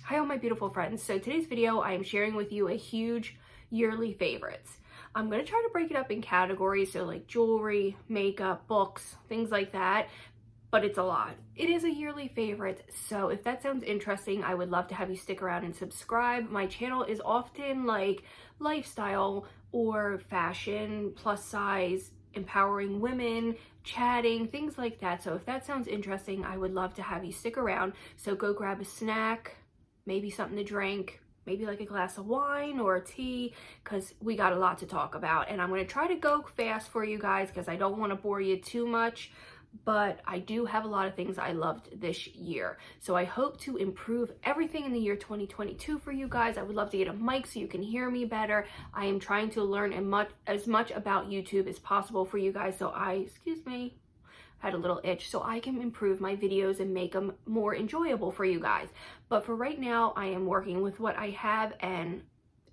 Hi all my beautiful friends. So today's video I am sharing with you a huge yearly favorites. I'm going to try to break it up in categories, so like jewelry, makeup, books, things like that, but it's a lot. It is a yearly favorite, so if that sounds interesting, I would love to have you stick around and subscribe. My channel is often like lifestyle or fashion, plus size, empowering women, chatting, things like that. So if that sounds interesting, I would love to have you stick around. So go grab a snack, maybe something to drink, maybe like a glass of wine or a tea, because we got a lot to talk about. And I'm going to try to go fast for you guys because I don't want to bore you too much, but I do have a lot of things I loved this year. So I hope to improve everything in the year 2022 for you guys. I would love to get a mic so you can hear me better. I am trying to learn as much about YouTube as possible for you guys. So had a little itch, so I can improve my videos and make them more enjoyable for you guys. But for right now, I am working with what I have, and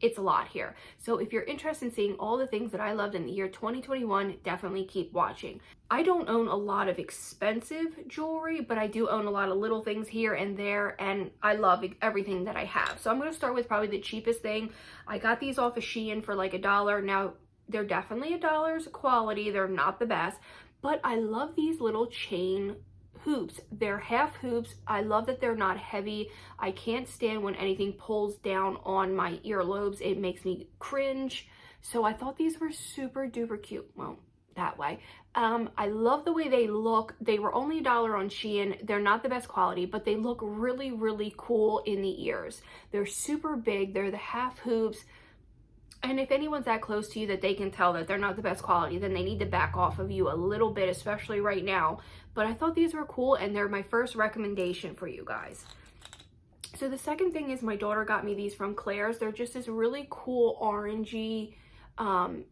it's a lot here. So if you're interested in seeing all the things that I loved in the year 2021, definitely keep watching. I don't own a lot of expensive jewelry, but I do own a lot of little things here and there, and I love everything that I have. So I'm going to start with probably the cheapest thing. I got these off of Shein for like $1. Now, they're definitely $1 quality. They're not the best, but I love these little chain hoops. They're half hoops. I love that they're not heavy. I can't stand when anything pulls down on my earlobes. It makes me cringe. So I thought these were super duper cute. Well, that way. I love the way they look. They were only $1 on Shein. They're not the best quality, but they look really, really cool in the ears. They're super big. They're the half hoops. And if anyone's that close to you that they can tell that they're not the best quality, then they need to back off of you a little bit, especially right now. But I thought these were cool, and they're my first recommendation for you guys. So the second thing is my daughter got me these from Claire's. They're just this really cool orangey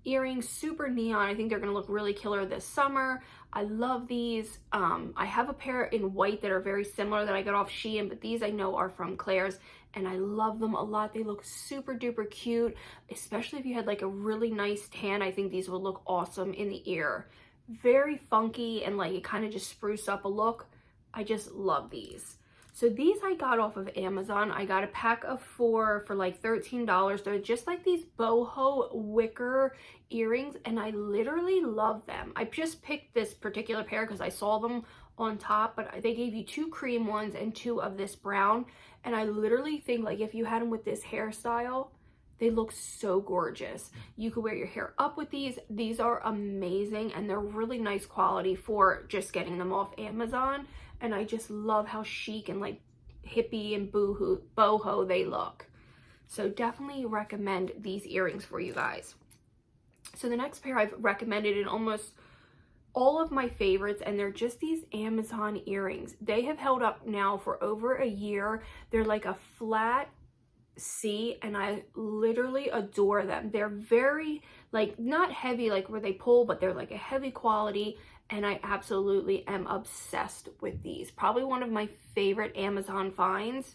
earrings, super neon. I think they're gonna look really killer this summer. I love these. I have a pair in white that are very similar that I got off Shein, but these I know are from Claire's, and I love them a lot. They look super duper cute, especially if you had like a really nice tan. I think these would look awesome in the ear. Very funky, and like it kind of just spruce up a look. I just love these. So these I got off of Amazon. I got a pack of 4 for like $13. They're just like these boho wicker earrings, and I literally love them. I just picked this particular pair because I saw them on top, but they gave you 2 cream ones and 2 of this brown, and I literally think like if you had them with this hairstyle, they look so gorgeous. You could wear your hair up with these. These are amazing, and they're really nice quality for just getting them off Amazon. And I just love how chic and like hippie and boho they look. So definitely recommend these earrings for you guys. So the next pair I've recommended in almost all of my favorites, and they're just these Amazon earrings. They have held up now for over a year. They're like a flat C, and I literally adore them. They're very like not heavy like where they pull, but they're like a heavy quality, and I absolutely am obsessed with these. Probably one of my favorite Amazon finds,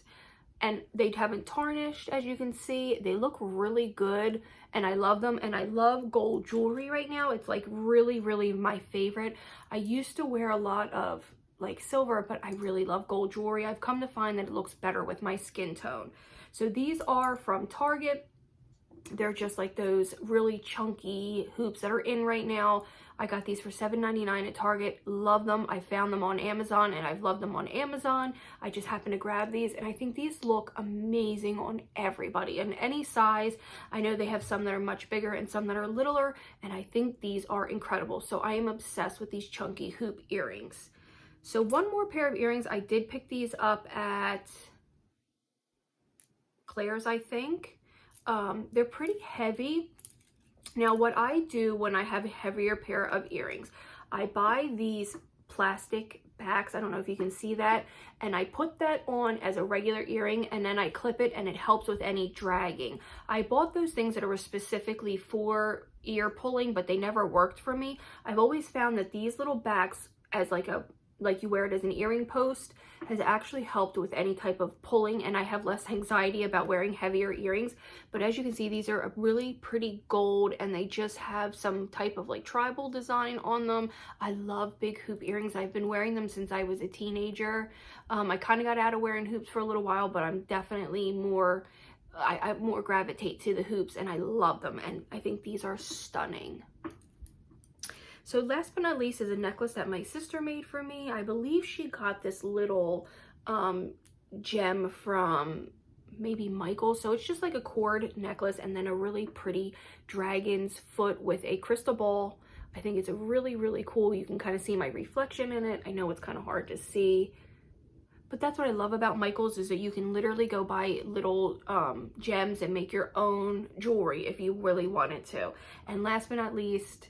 and they haven't tarnished, as you can see. They look really good, and I love them. And I love gold jewelry right now. It's like really, really my favorite. I used to wear a lot of like silver, but I really love gold jewelry. I've come to find that it looks better with my skin tone. So these are from Target. They're just like those really chunky hoops that are in right now. I got these for $7.99 at Target. Love them. I found them on Amazon, and I've loved them on Amazon. I just happened to grab these, and I think these look amazing on everybody in any size. I know they have some that are much bigger and some that are littler, and I think these are incredible. So I am obsessed with these chunky hoop earrings. So one more pair of earrings. I did pick these up at Claire's, I think. They're pretty heavy. Now what I do when I have a heavier pair of earrings, I buy these plastic backs. I don't know if you can see that. And I put that on as a regular earring, and then I clip it, and it helps with any dragging. I bought those things that were specifically for ear pulling, but they never worked for me. I've always found that these little backs as like a like you wear it as an earring post, has actually helped with any type of pulling, and I have less anxiety about wearing heavier earrings. But as you can see, these are a really pretty gold, and they just have some type of like tribal design on them. I love big hoop earrings. I've been wearing them since I was a teenager. I kind of got out of wearing hoops for a little while, but I'm definitely more, I more gravitate to the hoops, and I love them, and I think these are stunning. So last but not least is a necklace that my sister made for me. I believe she got this little gem from maybe Michael's. So it's just like a cord necklace and then a really pretty dragon's foot with a crystal ball. I think it's a really, really cool. You can kind of see my reflection in it. I know it's kind of hard to see, but that's what I love about Michael's, is that you can literally go buy little gems and make your own jewelry if you really wanted to. And last but not least,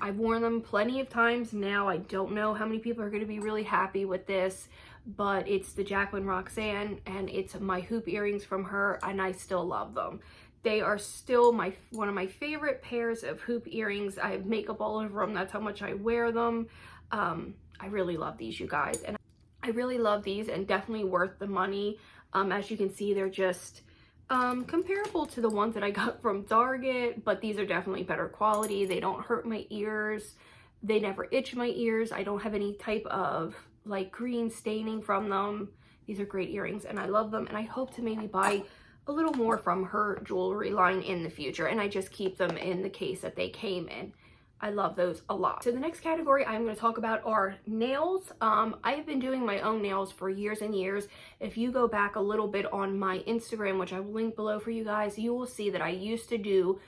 I've worn them plenty of times now. I don't know how many people are going to be really happy with this, but it's the Jacqueline Roxanne, and it's my hoop earrings from her, and I still love them. They are still one of my favorite pairs of hoop earrings. I have makeup all over them. That's how much I wear them. I really love these, you guys, and I really love these, and definitely worth the money. As you can see, they're just comparable to the ones that I got from Target, but these are definitely better quality. They don't hurt my ears. They never itch my ears. I don't have any type of like green staining from them. These are great earrings, and I love them, and I hope to maybe buy a little more from her jewelry line in the future, and I just keep them in the case that they came in. I love those a lot. So the next category I'm going to talk about are nails. I've been doing my own nails for years and years. If you go back a little bit on my Instagram, which I will link below for you guys, you will see that I used to do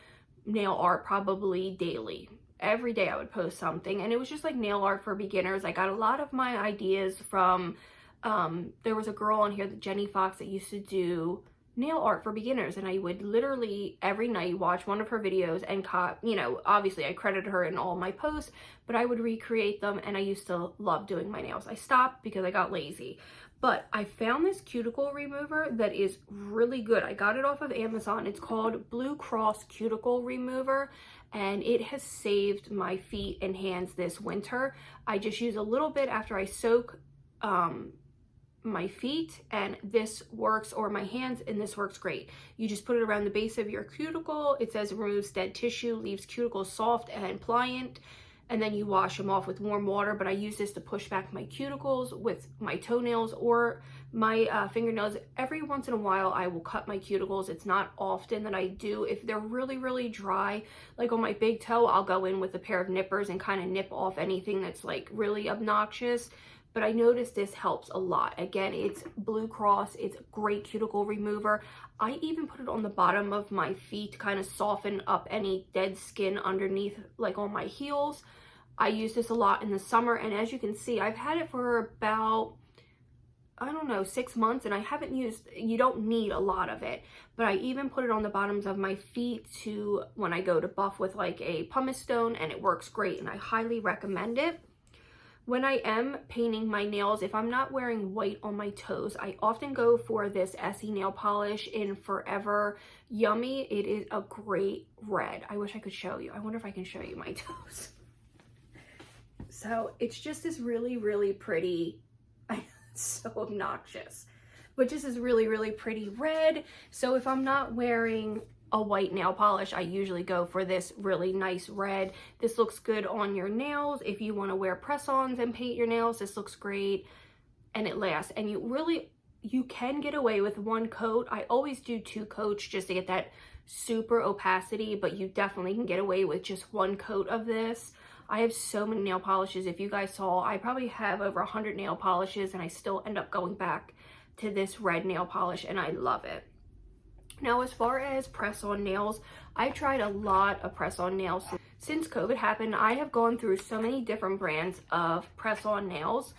nail art probably daily. Every day I would post something, and it was just like nail art for beginners. I got a lot of my ideas from, there was a girl on here, Jenny Fox, that used to do nail art for beginners, and I would literally every night watch one of her videos and you know, obviously I credited her in all my posts, but I would recreate them, and I used to love doing my nails. I stopped because I got lazy, but I found this cuticle remover that is really good. I got it off of Amazon. It's called Blue Cross Cuticle Remover, and it has saved my feet and hands this winter. I just use a little bit after I soak my feet, and this works, or my hands, and this works great. You just put it around the base of your cuticle. It says removes dead tissue, leaves cuticles soft and pliant, and then you wash them off with warm water. But I use this to push back my cuticles with my toenails or my fingernails. Every once in a while I will cut my cuticles. It's not often that I do. If they're really, really dry, like on my big toe, I'll go in with a pair of nippers and kind of nip off anything that's like really obnoxious. But I noticed this helps a lot. Again, it's Blue Cross. It's a great cuticle remover. I even put it on the bottom of my feet to kind of soften up any dead skin underneath, like on my heels. I use this a lot in the summer, and as you can see, I've had it for about, I don't know, 6 months, and I haven't used, you don't need a lot of it, but I even put it on the bottoms of my feet to when I go to buff with like a pumice stone, and it works great, and I highly recommend it. When I am painting my nails, if I'm not wearing white on my toes, I often go for this Essie nail polish in Forever Yummy. It is a great red. I wish I could show you. I wonder if I can show you my toes. So it's just this really, really pretty, so obnoxious, but just this really, really pretty red. So if I'm not wearing a white nail polish, I usually go for this really nice red. This looks good on your nails. If you want to wear press-ons and paint your nails, this looks great, and it lasts. And you can get away with one coat. I always do 2 coats just to get that super opacity, but you definitely can get away with just 1 coat of this. I have so many nail polishes. If you guys saw, I probably have over 100 nail polishes, and I still end up going back to this red nail polish, and I love it. Now, as far as press-on nails, I've tried a lot of press-on nails. Since COVID happened, I have gone through so many different brands of press-on nails.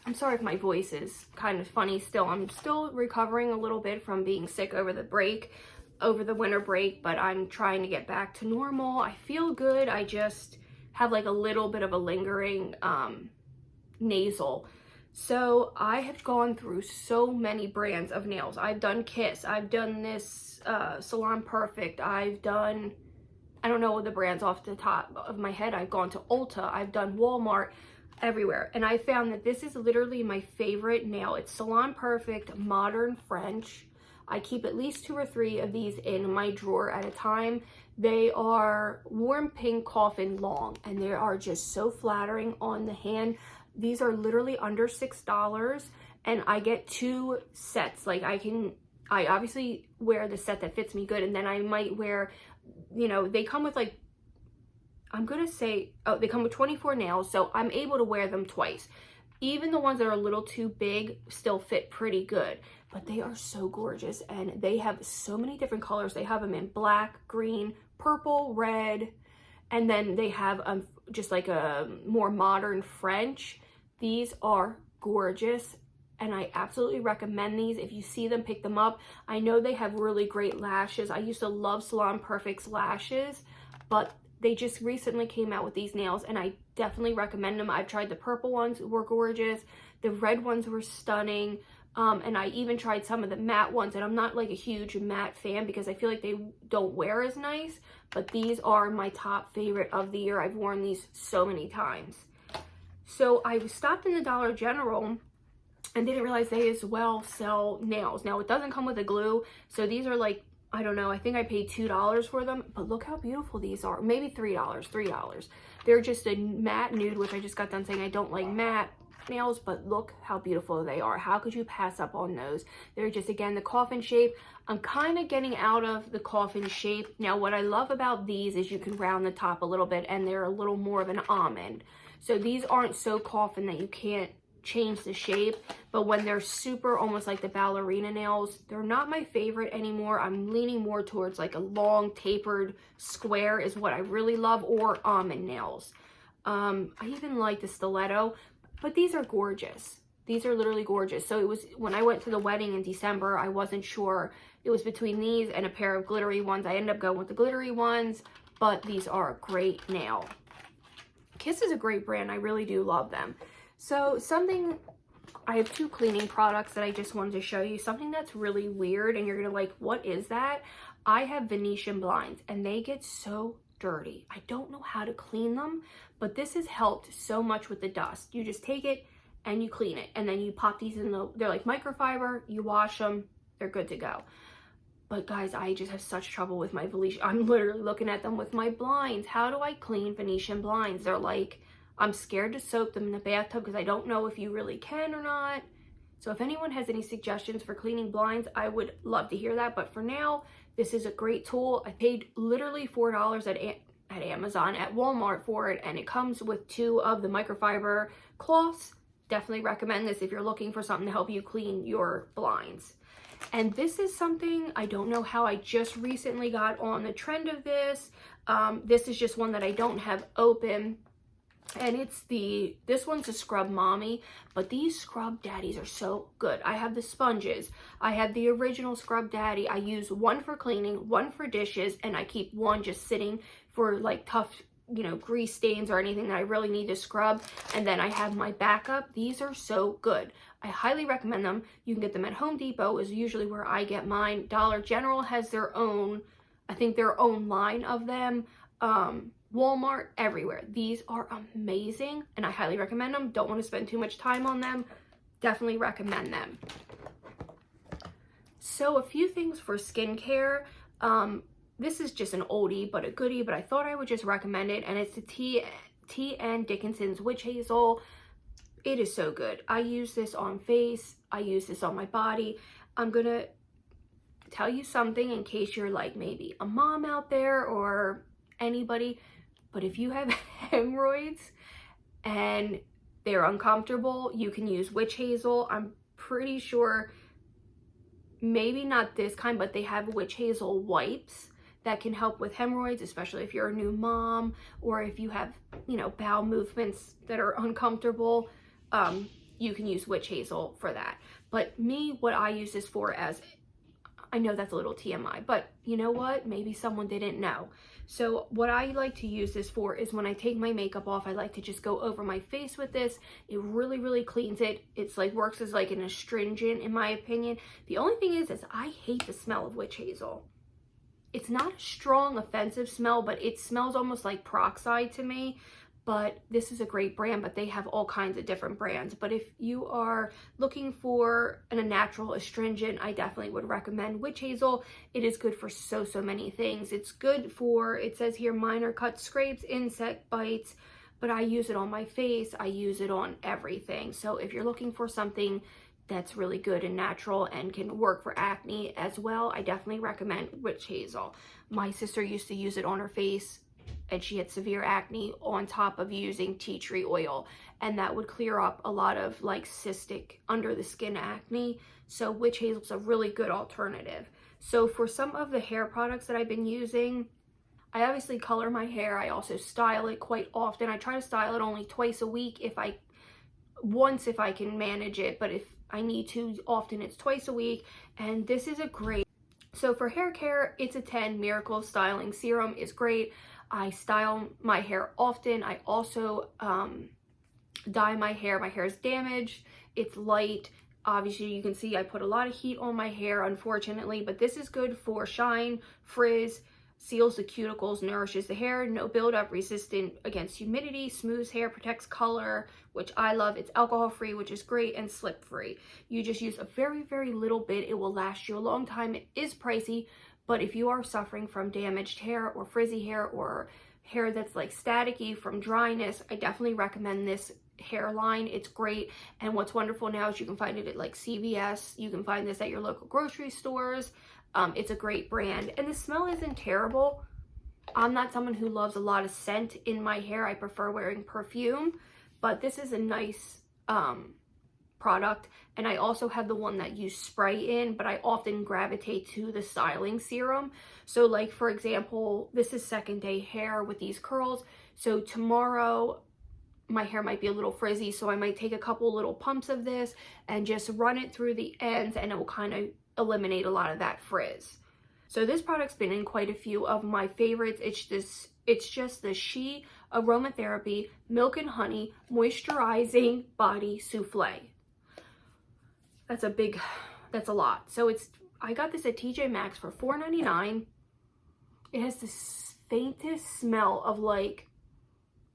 I'm sorry if my voice is kind of funny still. I'm still recovering a little bit from being sick over the winter break, but I'm trying to get back to normal. I feel good. I just have like a little bit of a lingering nasal. So I have gone through so many brands of nails. I've done Kiss. I've done this Salon Perfect. I've done, I don't know the brands off the top of my head. I've gone to Ulta. I've done Walmart. everywhere. And I found that this is literally my favorite nail. It's Salon Perfect Modern French. I keep at least 2 or 3 of these in my drawer at a time. They are warm pink coffin long, and they are just so flattering on the hand. These are literally under $6, and I get 2 sets. Like I obviously wear the set that fits me good, and then I might wear, you know, they come with like, I'm gonna say, oh, they come with 24 nails, so I'm able to wear them twice. Even the ones that are a little too big still fit pretty good, but they are so gorgeous, and they have so many different colors. They have them in black, green, purple, red, and then they have just like a more modern French. These are gorgeous, and I absolutely recommend these. If you see them, pick them up. I know they have really great lashes. I used to love Salon Perfect's lashes, but they just recently came out with these nails, and I definitely recommend them. I've tried the purple ones, were gorgeous. The red ones were stunning. And I even tried some of the matte ones, and I'm not like a huge matte fan because I feel like they don't wear as nice, but these are my top favorite of the year. I've worn these so many times. So I stopped in the Dollar General and didn't realize they as well sell nails. Now, it doesn't come with a glue, so these are like, I don't know, I think I paid $2 for them, but look how beautiful these are. Maybe $3. They're just a matte nude, which I just got done saying I don't like matte nails, but look how beautiful they are. How could you pass up on those? They're just, again, the coffin shape. I'm kind of getting out of the coffin shape. Now, what I love about these is you can round the top a little bit, and they're a little more of an almond. So these aren't so coffin that you can't change the shape, but when they're super almost like the ballerina nails, they're not my favorite anymore. I'm leaning more towards like a long tapered square is what I really love, or almond nails. I even like the stiletto, but these are gorgeous. These are literally gorgeous. So it was, when I went to the wedding in December, I wasn't sure. It was between these and a pair of glittery ones. I ended up going with the glittery ones, but these are a great nail. Kiss is a great brand. I really do love them. So I have 2 cleaning products that I just wanted to show you. Something that's really weird, and you're gonna like, what is that? I have Venetian blinds, and they get so dirty. I don't know how to clean them, but this has helped so much with the dust. You just take it and you clean it, and then you pop these in they're like microfiber, you wash them, they're good to go. But guys, I just have such trouble with my Venetian. I'm literally looking at them with my blinds. How do I clean Venetian blinds? They're like, I'm scared to soak them in the bathtub because I don't know if you really can or not. So if anyone has any suggestions for cleaning blinds, I would love to hear that. But for now, this is a great tool. I paid literally $4 at Amazon, at Walmart for it, and it comes with 2 of the microfiber cloths. Definitely recommend this if you're looking for something to help you clean your blinds. And this is something, I don't know how I just recently got on the trend of this. This is just one that I don't have open. And it's this one's a Scrub Mommy, but these Scrub Daddies are so good. I have the sponges. I have the original Scrub Daddy. I use one for cleaning, one for dishes, and I keep one just sitting for like tough, you know, grease stains or anything that I really need to scrub. And then I have my backup. These are so good. I highly recommend them. You can get them at Home Depot is usually where I get mine. Dollar General has their own, I think their own line of them. Walmart, everywhere. These are amazing, and I highly recommend them. Don't want to spend too much time on them. Definitely recommend them. So a few things for skincare. This is just an oldie but a goodie, but I thought I would just recommend it, and it's the T.N. Dickinson's Witch Hazel. It is so good. I use this on face. I use this on my body. I'm gonna tell you something in case you're like maybe a mom out there or anybody, but if you have hemorrhoids and they're uncomfortable, you can use Witch Hazel. I'm pretty sure, maybe not this kind, but they have Witch Hazel wipes that can help with hemorrhoids, especially if you're a new mom or if you have, you know, bowel movements that are uncomfortable. You can use Witch Hazel for that. But me, what I use this for, as I know that's a little TMI, but you know what? Maybe someone didn't know. So what I like to use this for is when I take my makeup off, I like to just go over my face with this. It really, really cleans it. It's like works as like an astringent in my opinion. The only thing is I hate the smell of Witch Hazel. It's not a strong offensive smell, but it smells almost like peroxide to me. but this is a great brand, but they have all kinds of different brands. But if you are looking for a natural astringent, I definitely would recommend witch hazel. It is good for so many things. It's good for, it says here, minor cuts, scrapes, insect bites, but I use it on my face. I use it on everything. So if you're looking for something that's really good and natural and can work for acne as well, I definitely recommend witch hazel. My sister used to use it on her face, and she had severe acne on top of using tea tree oil, and that would clear up a lot of like cystic under the skin acne. So witch hazel is a really good alternative. So for some of the hair products that I've been using, I obviously color my hair. I also style it quite often. I try to style it only twice a week if I can manage it, but if I need to, often it's twice a week. And this is a great, so for hair care, it's a 10. Miracle Styling Serum is great. I style my hair often. I also dye my hair. My hair is damaged. It's light. Obviously, you can see I put a lot of heat on my hair, unfortunately, but this is good for shine, frizz, seals the cuticles, nourishes the hair, no buildup, resistant against humidity, smooths hair, protects color, which I love. It's alcohol-free, which is great, and slip-free. You just use a very little bit. It will last you a long time. It is pricey, but if you are suffering from damaged hair or frizzy hair or hair that's like staticky from dryness, I definitely recommend this hairline. It's great. And what's wonderful now is you can find it at like CVS. You can find this at your local grocery stores. It's a great brand, and the smell isn't terrible. I'm not someone who loves a lot of scent in my hair. I prefer wearing perfume, but this is a nice product. And I also have the one that you spray in, but I often gravitate to the styling serum. So like, for example, this is second day hair with these curls. So tomorrow my hair might be a little frizzy, so I might take a couple little pumps of this and just run it through the ends, and it will kind of eliminate a lot of that frizz. So this product's been in quite a few of my favorites. It's just the She Aromatherapy Milk and Honey Moisturizing Body Souffle. That's a lot. So I got this at TJ Maxx for $4.99. It has the faintest smell of like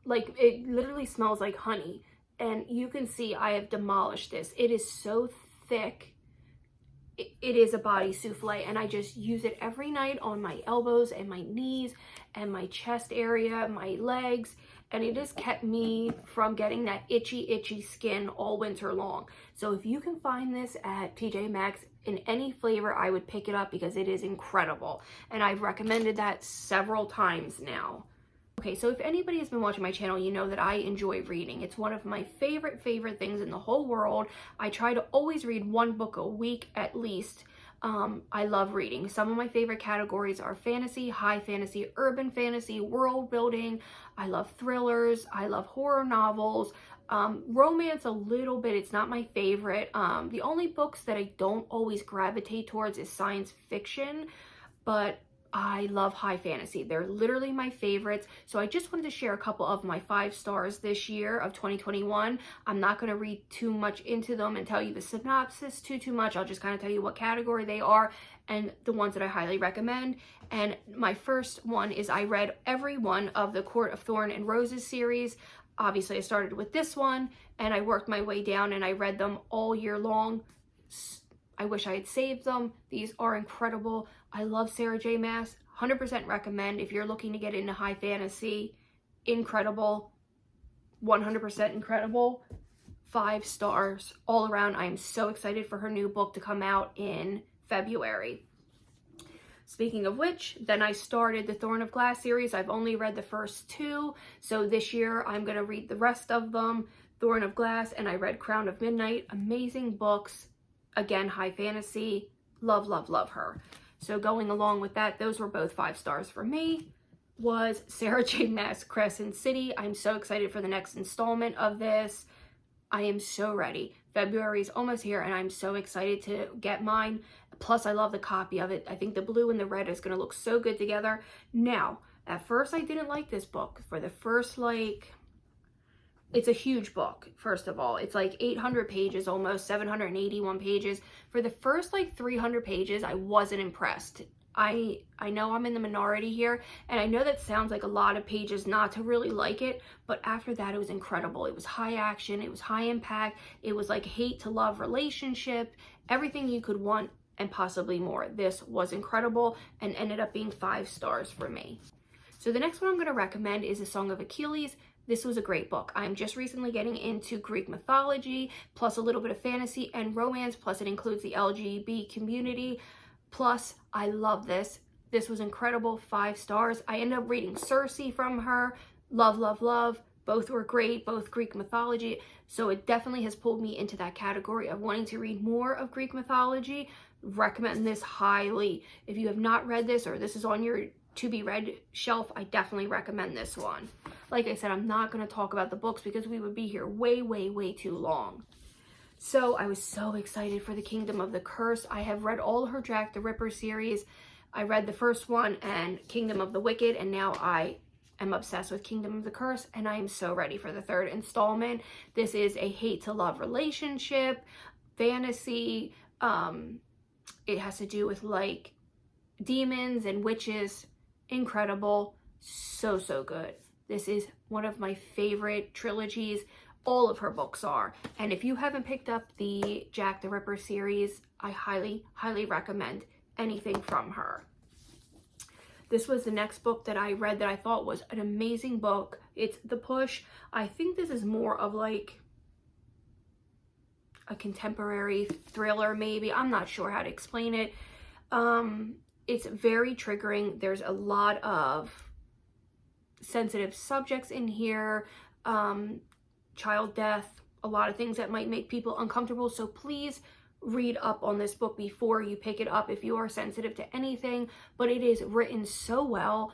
it literally smells like honey. And you can see I have demolished this. It is so thick. It is a body souffle, and I just use it every night on my elbows and my knees and my chest area, my legs, and it has kept me from getting that itchy skin all winter long. So if you can find this at TJ Maxx in any flavor, I would pick it up because it is incredible, and I've recommended that several times now. Okay, so if anybody has been watching my channel, you know that I enjoy reading. It's one of my favorite things in the whole world. I try to always read one book a week at least. I love reading. Some of my favorite categories are fantasy, high fantasy, urban fantasy, world building. I love thrillers. I love horror novels. Romance a little bit. It's not my favorite. The only books that I don't always gravitate towards is science fiction, but I love high fantasy. They're literally my favorites. So I just wanted to share a couple of my 5 stars this year of 2021. I'm not going to read too much into them and tell you the synopsis too much. I'll just kind of tell you what category they are and the ones that I highly recommend. And my first one is I read every one of the Court of Thorn and Roses series. Obviously, I started with this one and I worked my way down and I read them all year long. I wish I had saved them. These are incredible. I love Sarah J. Maas. 100% recommend if you're looking to get into high fantasy. Incredible. 100% incredible. 5 stars all around. I'm so excited for her new book to come out in February. Speaking of which, then I started the Thorn of Glass series. I've only read the first 2. So this year I'm going to read the rest of them. Thorn of Glass, and I read Crown of Midnight. Amazing books. Again, high fantasy. Love her. So going along with that, those were both 5 stars for me. Was Sarah J. Maas Crescent City. I'm so excited for the next installment of this. I am so ready. February is almost here and I'm so excited to get mine. Plus, I love the copy of it. I think the blue and the red is going to look so good together. Now, at first I didn't like this book. For the first, it's a huge book, first of all. It's like 800 pages, almost 781 pages. For the first 300 pages, I wasn't impressed. I know I'm in the minority here, and I know that sounds like a lot of pages not to really like it, but after that it was incredible. It was high action, it was high impact, it was like hate to love relationship, everything you could want and possibly more. This was incredible and ended up being 5 stars for me. So the next one I'm going to recommend is A Song of Achilles. This was a great book. I'm just recently getting into Greek mythology, plus a little bit of fantasy and romance, plus it includes the LGBT community. Plus, I love this. This was incredible, 5 stars. I ended up reading Circe from her. Love, love, love. Both were great, both Greek mythology. So it definitely has pulled me into that category of wanting to read more of Greek mythology. Recommend this highly. If you have not read this, or this is on your to be read shelf, I definitely recommend this one. Like I said, I'm not going to talk about the books because we would be here way, way, way too long. So I was so excited for The Kingdom of the Curse. I have read all her Jack the Ripper series. I read the first one and Kingdom of the Wicked, and now I am obsessed with Kingdom of the Curse, and I am so ready for the 3rd installment. This is a hate to love relationship, fantasy. It has to do with like demons and witches. Incredible. So, so good. This is one of my favorite trilogies. All of her books are. And if you haven't picked up the Jack the Ripper series, I highly, highly recommend anything from her. This was the next book that I read that I thought was an amazing book. It's The Push. I think this is more of like a contemporary thriller, maybe. I'm not sure how to explain it. It's very triggering. There's a lot of sensitive subjects in here. Child death, a lot of things that might make people uncomfortable. So please read up on this book before you pick it up if you are sensitive to anything. But it is written so well.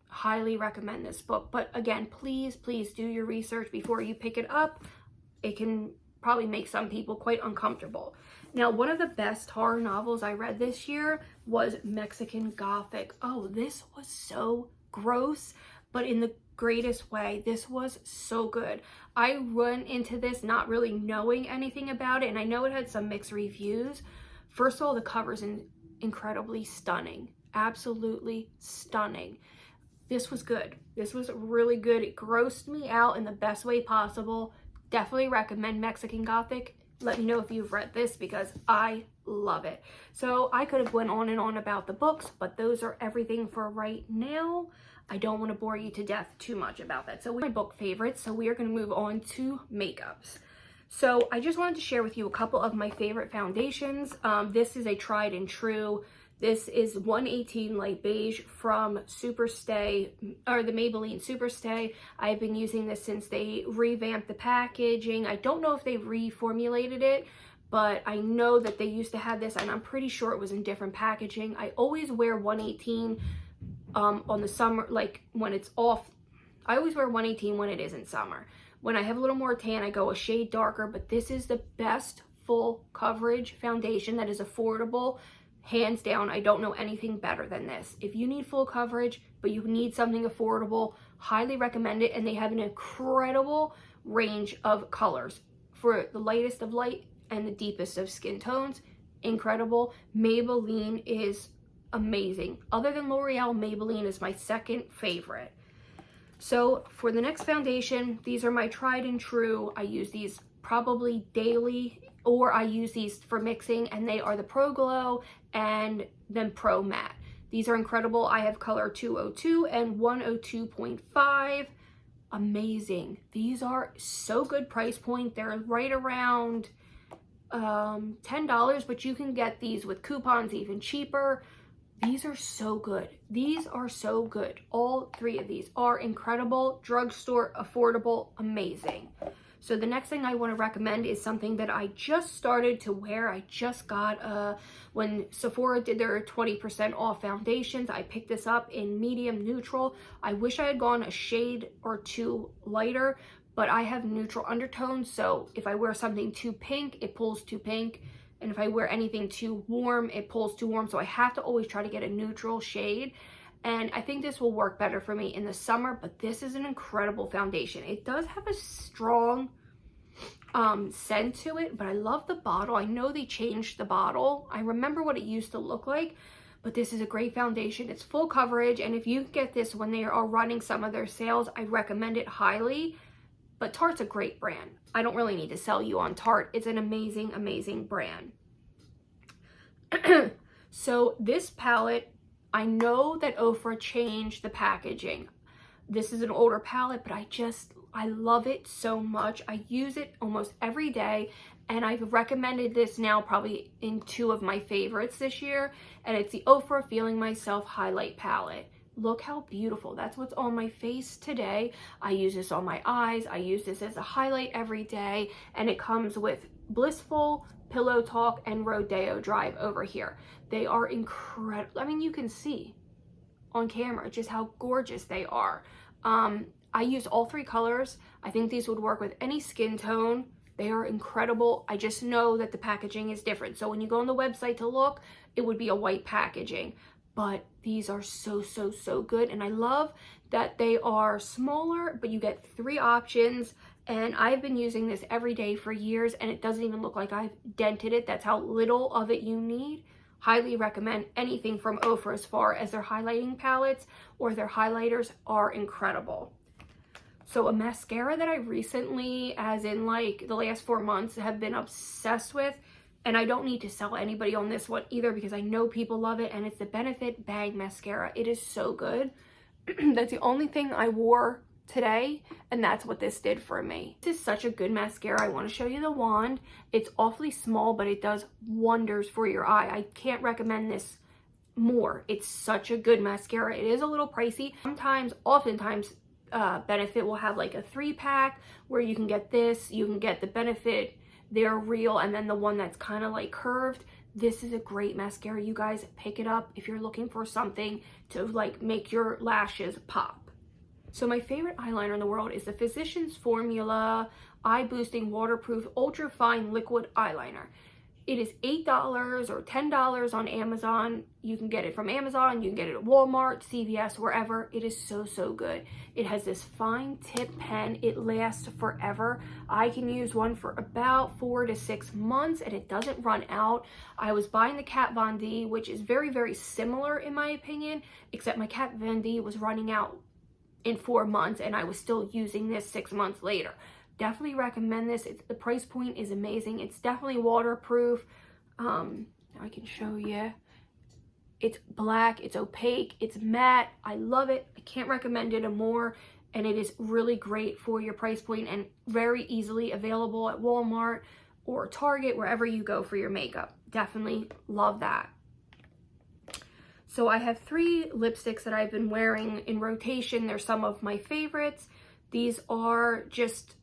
Highly recommend this book. But again, please, please do your research before you pick it up. It can probably make some people quite uncomfortable. Now, one of the best horror novels I read this year was Mexican Gothic. Oh, this was so gross, but in the greatest way. This was so good. I went into this not really knowing anything about it, and I know it had some mixed reviews. First of all, the cover's incredibly stunning. Absolutely stunning. This was good. This was really good. It grossed me out in the best way possible. Definitely recommend Mexican Gothic. Let me know if you've read this because I love it. So I could have went on and on about the books, but those are everything for right now. I don't want to bore you to death too much about that. So my book favorites. So we are going to move on to makeups. So I just wanted to share with you a couple of my favorite foundations. This is a tried and true. This is 118 Light Beige from Superstay, or the Maybelline Superstay. I've been using this since they revamped the packaging. I don't know if they reformulated it, but I know that they used to have this, and I'm pretty sure it was in different packaging. I always wear 118 on the summer, like when it's off. I always wear 118 when it isn't summer. When I have a little more tan, I go a shade darker, but this is the best full coverage foundation that is affordable. Hands down, I don't know anything better than this. If you need full coverage, but you need something affordable, highly recommend it. And they have an incredible range of colors for the lightest of light and the deepest of skin tones. Incredible. Maybelline is amazing. Other than L'Oreal, Maybelline is my second favorite. So for the next foundation, these are my tried and true. I use these probably daily, or I use these for mixing, and they are the Pro Glow and then Pro Matte. These are incredible. I have color 202 and 102.5. Amazing. These are so good price point. They're right around $10, but you can get these with coupons even cheaper. These are so good. These are so good. All 3 of these are incredible, drugstore, affordable, amazing. So the next thing I want to recommend is something that I just started to wear. I just got when Sephora did their 20% off foundations. I picked this up in medium neutral. I wish I had gone a shade or 2 lighter, but I have neutral undertones. So if I wear something too pink, it pulls too pink. And if I wear anything too warm, it pulls too warm. So I have to always try to get a neutral shade. And I think this will work better for me in the summer, but this is an incredible foundation. It does have a strong scent to it, but I love the bottle. I know they changed the bottle. I remember what it used to look like, but this is a great foundation. It's full coverage, and if you get this when they are running some of their sales, I recommend it highly. But Tarte's a great brand. I don't really need to sell you on Tarte. It's an amazing, amazing brand. So this palette, I know that Ofra changed the packaging. This is an older palette, but I love it so much. I use it almost every day, and I've recommended this now probably in 2 of my favorites this year, and it's the Ofra Feeling Myself Highlight Palette. Look how beautiful. That's what's on my face today. I use this on my eyes. I use this as a highlight every day, and it comes with Blissful, Pillow Talk, and Rodeo Drive over here. They are incredible. I mean, you can see on camera just how gorgeous they are. I use all 3 colors. I think these would work with any skin tone. They are incredible. I just know that the packaging is different. So when you go on the website to look, it would be a white packaging. But these are so, so, so good. And I love that they are smaller, but you get 3 options. And I've been using this every day for years, and it doesn't even look like I've dented it. That's how little of it you need. Highly recommend anything from Ofra as far as their highlighting palettes or their highlighters are incredible. So a mascara that I recently, as in like the last 4 months, have been obsessed with, and I don't need to sell anybody on this one either because I know people love it, and it's the Benefit Bag Mascara. It is so good. That's the only thing I wore today, and that's what this did for me. This is such a good mascara. I want to show you the wand. It's awfully small, but it does wonders for your eye. I can't recommend this more. It's such a good mascara. It is a little pricey. Oftentimes, Benefit will have like a 3-pack where you can get this, you can get the Benefit, they're real, and then the one that's kind of like curved. This is a great mascara. You guys pick it up if you're looking for something to like make your lashes pop. So my favorite eyeliner in the world is the Physicians Formula Eye Boosting Waterproof Ultra Fine Liquid Eyeliner. It is $8 or $10 on Amazon. You can get it from Amazon, you can get it at Walmart, CVS, wherever. It is so, so good. It has this fine tip pen. It lasts forever. I can use one for about 4 to 6 months, and it doesn't run out. I was buying the Kat Von D, which is very, very similar in my opinion, except my Kat Von D was running out in 4 months, and I was still using this 6 months later. Definitely recommend this. The price point is amazing. It's definitely waterproof. I can show you. It's black, it's opaque, it's matte. I love it. I can't recommend it more. And it is really great for your price point and very easily available at Walmart or Target, wherever you go for your makeup. Definitely love that. So I have 3 lipsticks that I've been wearing in rotation. They're some of my favorites. These are just,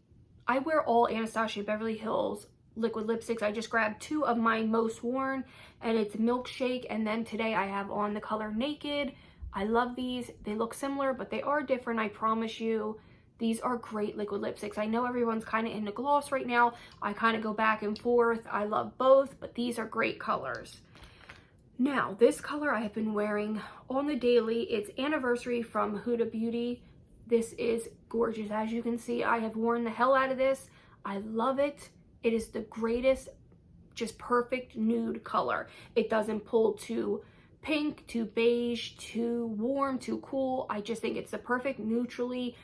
I wear all Anastasia Beverly Hills liquid lipsticks. I just grabbed 2 of my most worn, and it's Milkshake, and then today I have on the color Naked. I love these. They look similar, but they are different, I promise you. These are great liquid lipsticks. I know everyone's kind of into gloss right now. I kind of go back and forth. I love both, but these are great colors. Now, this color I have been wearing on the daily. It's Anniversary from Huda Beauty. This is gorgeous. As you can see, I have worn the hell out of this. I love it. It is the greatest, just perfect nude color. It doesn't pull too pink, too beige, too warm, too cool. I just think it's the perfect neutrally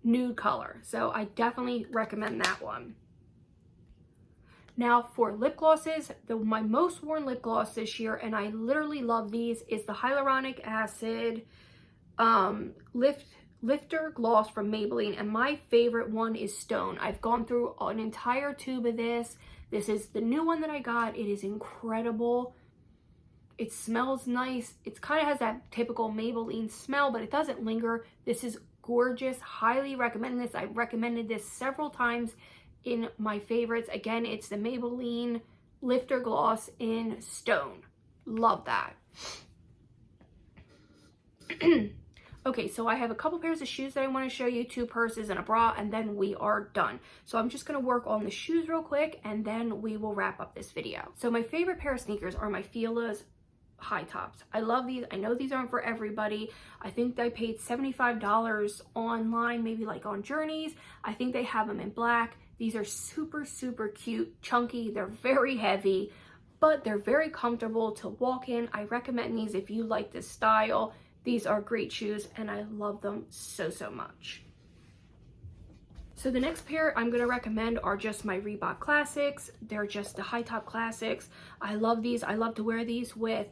nude color. So I definitely recommend that one. Now for lip glosses, my most worn lip gloss this year, and I literally love these, is the Hyaluronic Acid Lifter Gloss from Maybelline, and my favorite one is Stone. I've gone through an entire tube of this. This is the new one that I got. It is incredible. It smells nice. It kind of has that typical Maybelline smell, but it doesn't linger. This is gorgeous. Highly recommend this. I've recommended this several times in my favorites. Again, it's the Maybelline Lifter Gloss in Stone. Love that. Okay, so I have a couple pairs of shoes that I want to show you, 2 purses and a bra, and then we are done. So I'm just going to work on the shoes real quick, and then we will wrap up this video. So my favorite pair of sneakers are my Fila's high tops. I love these. I know these aren't for everybody. I think I paid $75 online, maybe like on Journeys. I think they have them in black. These are super, super cute, chunky. They're very heavy. but they're very comfortable to walk in. I recommend these if you like this style. These are great shoes and I love them so, so much. So the next pair I'm going to recommend are just my Reebok Classics. They're just the high top classics. I love these. I love to wear these with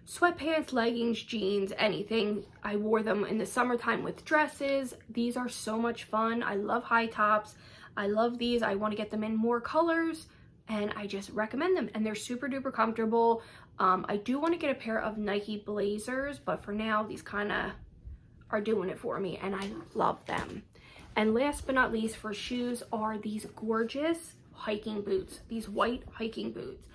sweatpants, leggings, jeans, anything. I wore them in the summertime with dresses. These are so much fun. I love high tops. I love these. I want to get them in more colors and I just recommend them, and they're super duper comfortable. I do want to get a pair of Nike Blazers, but for now these kind of are doing it for me and I love them. And last but not least for shoes are these gorgeous hiking boots, these white hiking boots.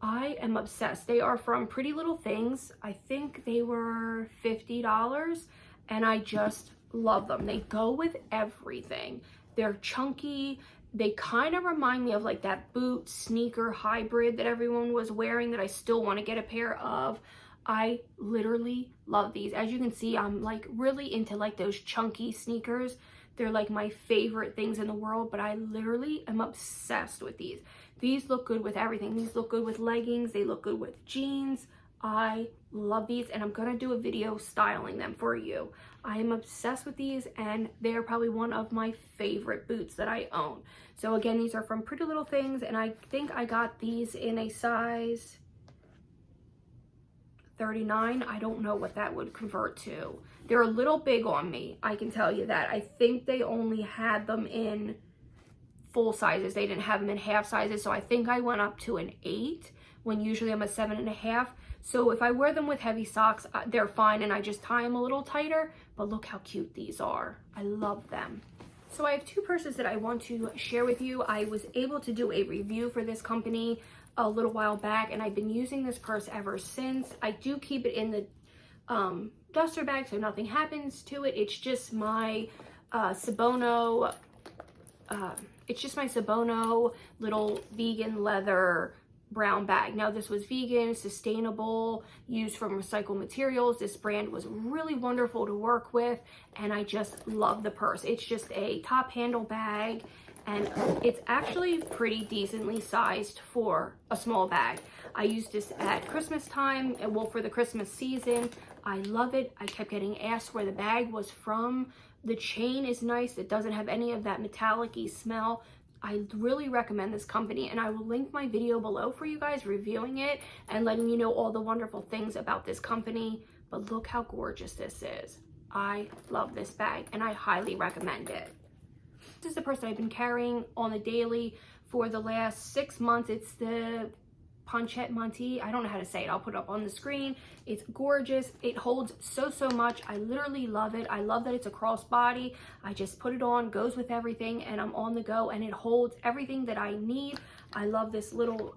I am obsessed. They are from Pretty Little Things. I think they were $50 and I just love them. They go with everything. They're chunky. They kind of remind me of like that boot sneaker hybrid that everyone was wearing that I still want to get a pair of. I literally love these. As you can see, I'm like really into like those chunky sneakers. They're like my favorite things in the world, but I literally am obsessed with these. These look good with everything. These look good with leggings. They look good with jeans. I love these and I'm gonna do a video styling them for you. I am obsessed with these and they're probably one of my favorite boots that I own. So again, these are from Pretty Little Things and I think I got these in a size 39. I don't know what that would convert to. They're a little big on me, I can tell you that. I think they only had them in full sizes. They didn't have them in half sizes, so I think I went up to an 8 when usually I'm a 7.5. So if I wear them with heavy socks, they're fine and I just tie them a little tighter, but look how cute these are. I love them. So I have two purses that I want to share with you. I was able to do a review for this company a little while back and I've been using this purse ever since. I do keep it in the duster bag so nothing happens to it. It's just my Sabono little vegan leather brown bag. Now this was vegan, sustainable, used from recycled materials. This brand was really wonderful to work with and I just love the purse. It's just a top handle bag and it's actually pretty decently sized for a small bag. I used this at Christmas time and well for the Christmas season. I love it. I kept getting asked where the bag was from. The chain is nice. It doesn't have any of that metallic-y smell. I really recommend this company and I will link my video below for you guys reviewing it and letting you know all the wonderful things about this company. But look how gorgeous this is. I love this bag and I highly recommend it. This is the purse that I've been carrying on the daily for the last 6 months. It's the Ponchette Monty. I don't know how to say it. I'll put it up on the screen. It's gorgeous. It holds so much. I literally love it. I love that it's a crossbody. I just put it on, goes with everything, and I'm on the go, and it holds everything that I need. I love this little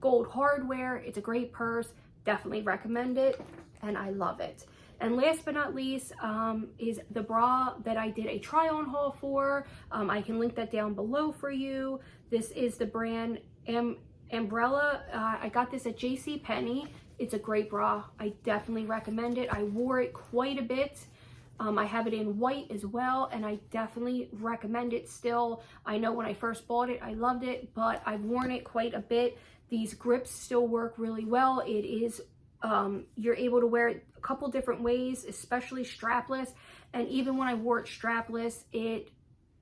gold hardware. It's a great purse. Definitely recommend it, and I love it. And last but not least is the bra that I did a try-on haul for. I can link that down below for you. This is the brand Umbrella. I got this at JCPenney. It's a great bra. I definitely recommend it. I wore it quite a bit. I have it in white as well, and I definitely recommend it still. I know when I first bought it, I loved it, but I've worn it quite a bit. These grips still work really well. It is, you're able to wear it a couple different ways, especially strapless. And even when I wore it strapless, it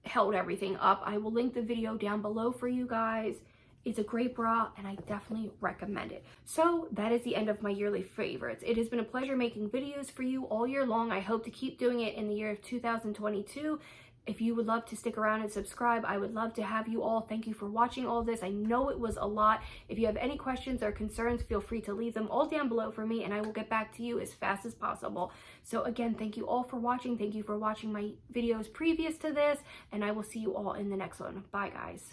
held everything up. I will link the video down below for you guys. It's a great bra and I definitely recommend it. So that is the end of my yearly favorites. It has been a pleasure making videos for you all year long. I hope to keep doing it in the year of 2022. If you would love to stick around and subscribe, I would love to have you all. Thank you for watching all this. I know it was a lot. If you have any questions or concerns, feel free to leave them all down below for me and I will get back to you as fast as possible. So again, thank you all for watching. Thank you for watching my videos previous to this and I will see you all in the next one. Bye guys.